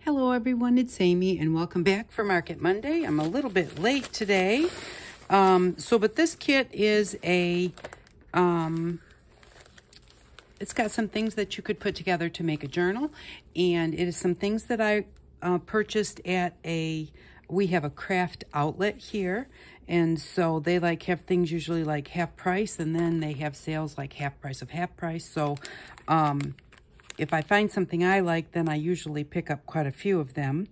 Hello everyone, it's Amy and welcome back for Market Monday. I'm a little bit late today. But this kit is it's got some things that you could put together to make a journal, and it is some things that I purchased at we have a craft outlet here, and so they have things usually like half price, and then they have sales like half price of half price. So if I find something I like, then I usually pick up quite a few of them.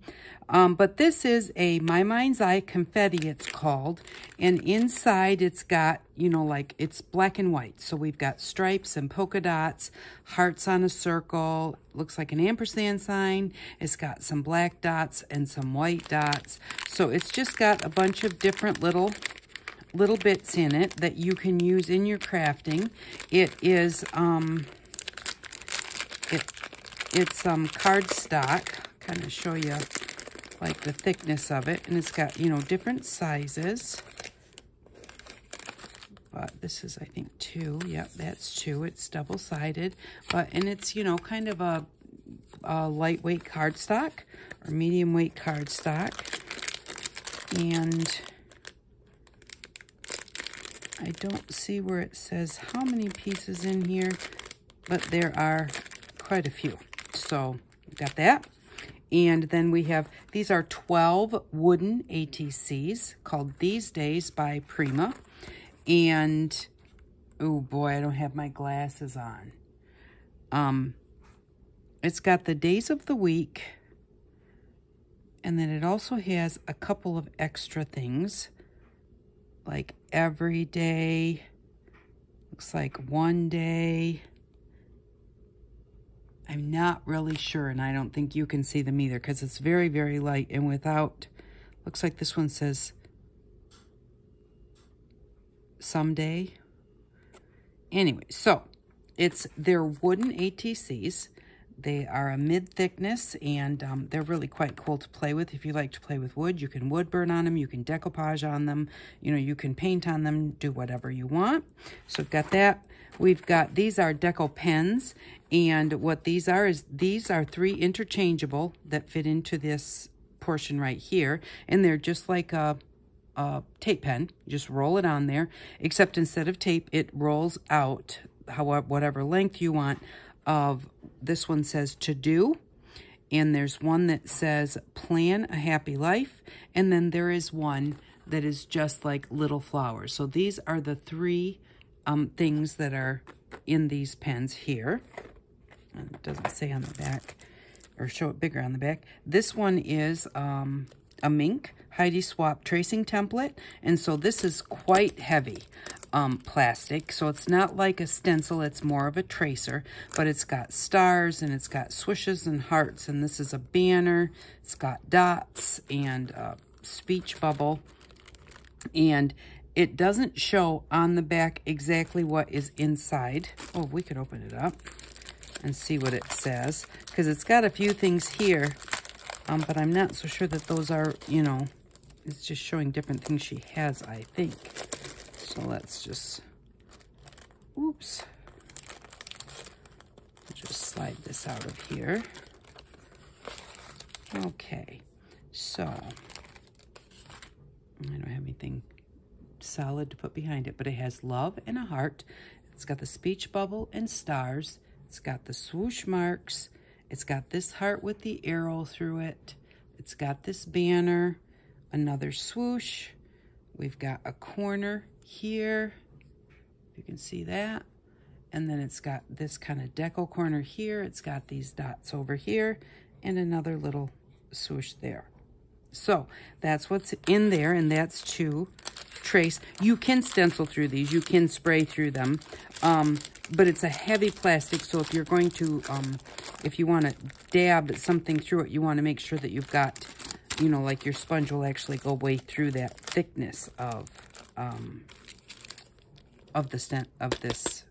But this is a Minds Eye Confetti, it's called. And inside it's got, it's black and white. So we've got stripes and polka dots, hearts on a circle, looks like an ampersand sign. It's got some black dots and some white dots. So it's just got a bunch of different little bits in it that you can use in your crafting. It is, it's cardstock, kind of show you like the thickness of it, and it's got, different sizes. But this is, I think, 2. Yep, that's 2. It's double-sided, and it's, kind of a lightweight cardstock or medium weight cardstock. And I don't see where it says how many pieces in here, but there are quite a few. So got that. And then we have, these are 12 wooden ATCs called These Days by Prima. And, oh boy, I don't have my glasses on. It's got the days of the week. And then it also has a couple of extra things, like every day, looks like one day. I'm not really sure, and I don't think you can see them either because it's very, very light and without, looks like this one says someday. Anyway, so they're wooden ATCs. They are a mid-thickness, and they're really quite cool to play with. If you like to play with wood, you can wood burn on them, you can decoupage on them, you can paint on them, do whatever you want. So we've got that. We've got, these are Deco Pens, and what these are is, these are 3 interchangeable that fit into this portion right here, and they're just like a tape pen. You just roll it on there, except instead of tape, it rolls out whatever length you want. This one says to do, and there's one that says plan a happy life, and then there is one that is just like little flowers. So these are the 3 things that are in these pens here. And it doesn't say on the back, or show it bigger on the back. This one is a mink Heidi Swap tracing template, and so this is quite heavy plastic, so it's not like a stencil, it's more of a tracer, but it's got stars and it's got swishes and hearts, and this is a banner. It's got dots and a speech bubble, and it doesn't show on the back exactly what is inside. Oh, we could open it up and see what it says, because it's got a few things here, but I'm not so sure that those are, it's just showing different things she has, I think. So let's just, oops, just slide this out of here. Okay, so I don't have anything solid to put behind it, but it has love and a heart. It's got the speech bubble and stars. It's got the swoosh marks. It's got this heart with the arrow through it. It's got this banner, another swoosh. We've got a corner here, if you can see that. And then it's got this kind of deco corner here. It's got these dots over here and another little swoosh there. So that's what's in there, and that's to trace. You can stencil through these, you can spray through them, but it's a heavy plastic, so if you're going to, if you want to dab something through it, you want to make sure that you've got, like your sponge will actually go way through that thickness of this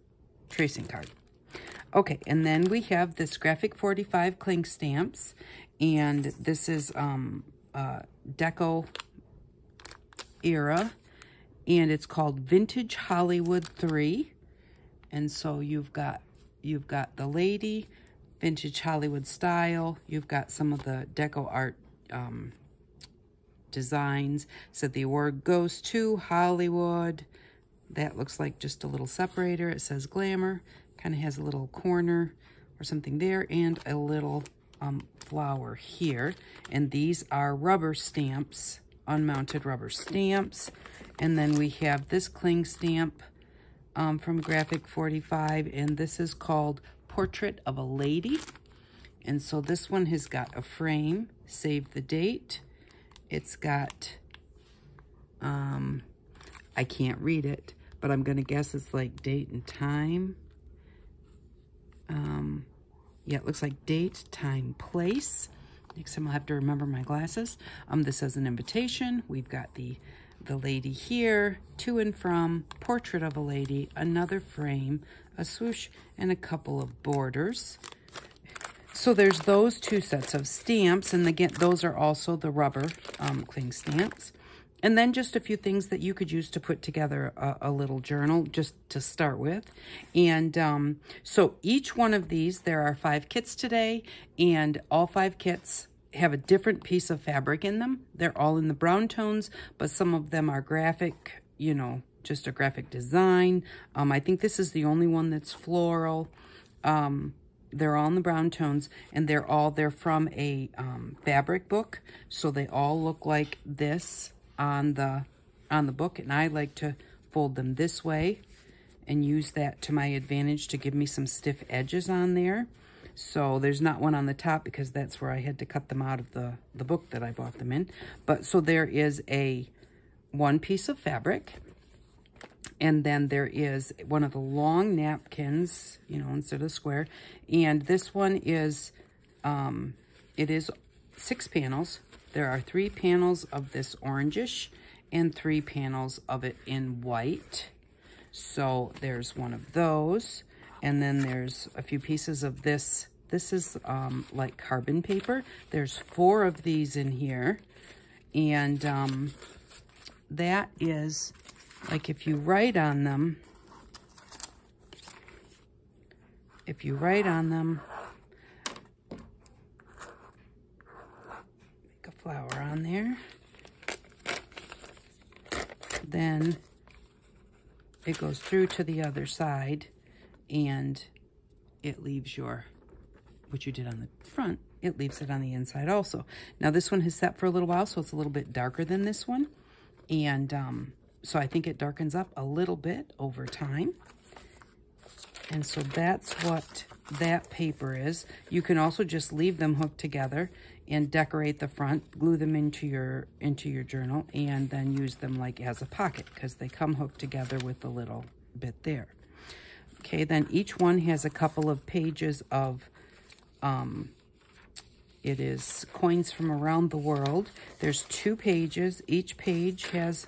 tracing card. Okay, and then we have this Graphic 45 cling stamps, and this is Deco era, and it's called Vintage Hollywood 3. And so you've got the lady, vintage Hollywood style. You've got some of the deco art designs. So the award goes to Hollywood. That looks like just a little separator. It says glamour. Kind of has a little corner or something there, and a little flower here. And these are rubber stamps, unmounted rubber stamps. And then we have this cling stamp from Graphic 45, and this is called Portrait of a Lady. And so this one has got a frame, save the date. It's got, I can't read it, but I'm going to guess it's like date and time. Yeah, it looks like date, time, place. Next time I'll have to remember my glasses. This is an invitation. We've got the lady here, to and from, portrait of a lady, another frame, a swoosh, and a couple of borders. So there's those two sets of stamps, and again, those are also the rubber cling stamps. And then just a few things that you could use to put together a little journal, just to start with. And so each one of these, there are 5 kits today, and all 5 kits have a different piece of fabric in them. They're all in the brown tones, but some of them are graphic, you know, just a graphic design. I think this is the only one that's floral. They're all in the brown tones, and they're from a fabric book, so they all look like this on the book. And I like to fold them this way and use that to my advantage to give me some stiff edges on there. So there's not one on the top because that's where I had to cut them out of the book that I bought them in. But so there is one piece of fabric, and then there is one of the long napkins, you know, instead of square. And this one is, it is 6 panels. There are 3 panels of this orangish and 3 panels of it in white. So there's one of those. And then there's a few pieces of this. This is like carbon paper. There's 4 of these in here. And that is, like, if you write on them, make a flower on there, then it goes through to the other side, and it leaves what you did on the front, it leaves it on the inside also. Now this one has set for a little while, so it's a little bit darker than this one. And so I think it darkens up a little bit over time. And so that's what that paper is. You can also just leave them hooked together and decorate the front, glue them into your journal, and then use them like as a pocket because they come hooked together with a little bit there. Okay, then each one has a couple of pages of, it is coins from around the world. There's 2 pages. Each page has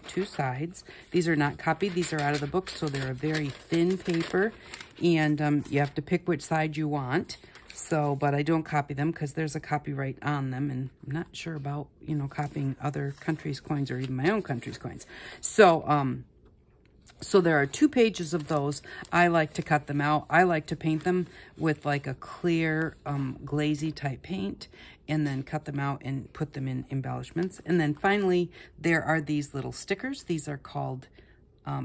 2 sides. These are not copied. These are out of the book, so they're a very thin paper, and you have to pick which side you want. So, but I don't copy them because there's a copyright on them, and I'm not sure about, you know, copying other countries' coins or even my own country's coins. So, so there are 2 pages of those. I like to cut them out. I like to paint them with like a clear glazy type paint, and then cut them out and put them in embellishments. And then finally, there are these little stickers. These are called,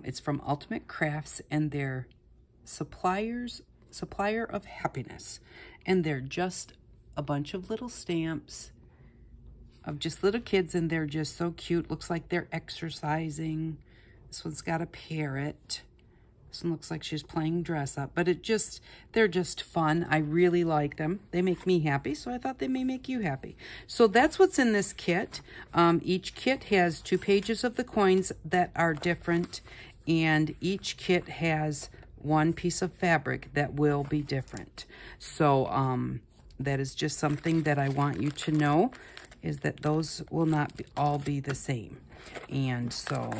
it's from Ultimate Crafts, and they're Supplier of Happiness. And they're just a bunch of little stamps of just little kids, and they're just so cute. Looks like they're exercising. This one's got a parrot. This one looks like she's playing dress up, but they're just fun. I really like them. They make me happy, so I thought they may make you happy. So that's what's in this kit. Each kit has 2 pages of the coins that are different, and each kit has 1 piece of fabric that will be different. So that is just something that I want you to know, is that those will not all be the same. And so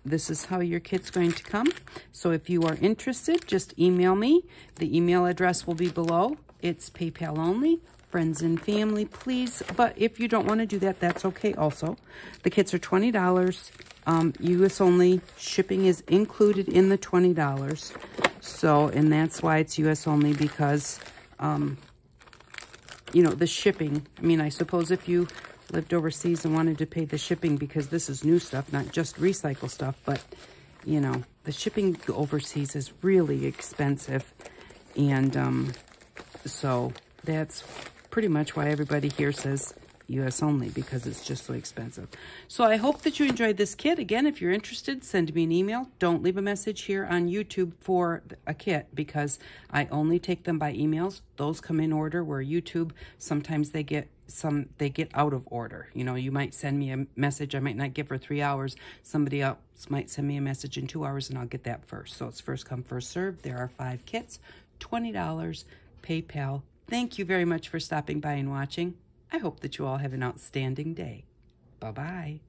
this is how your kit's going to come. So if you are interested, just email me. The email address will be below. It's PayPal only, friends and family, please. But if you don't want to do that, that's okay also. The kits are $20. US only. Shipping is included in the $20. So, and that's why it's U.S. only, because, you know, the shipping. I mean, I suppose if you lived overseas and wanted to pay the shipping, because this is new stuff, not just recycle stuff, but, you know, the shipping overseas is really expensive. And so that's pretty much why everybody here says U.S. only, because it's just so expensive. So I hope that you enjoyed this kit. Again, if you're interested, send me an email. Don't leave a message here on YouTube for a kit, because I only take them by emails. Those come in order, where YouTube, sometimes they get out of order. You know, you might send me a message, I might not get for 3 hours. Somebody else might send me a message in 2 hours, and I'll get that first. So it's first come, first served. There are 5 kits, $20, PayPal. Thank you very much for stopping by and watching. I hope that you all have an outstanding day. Bye-bye.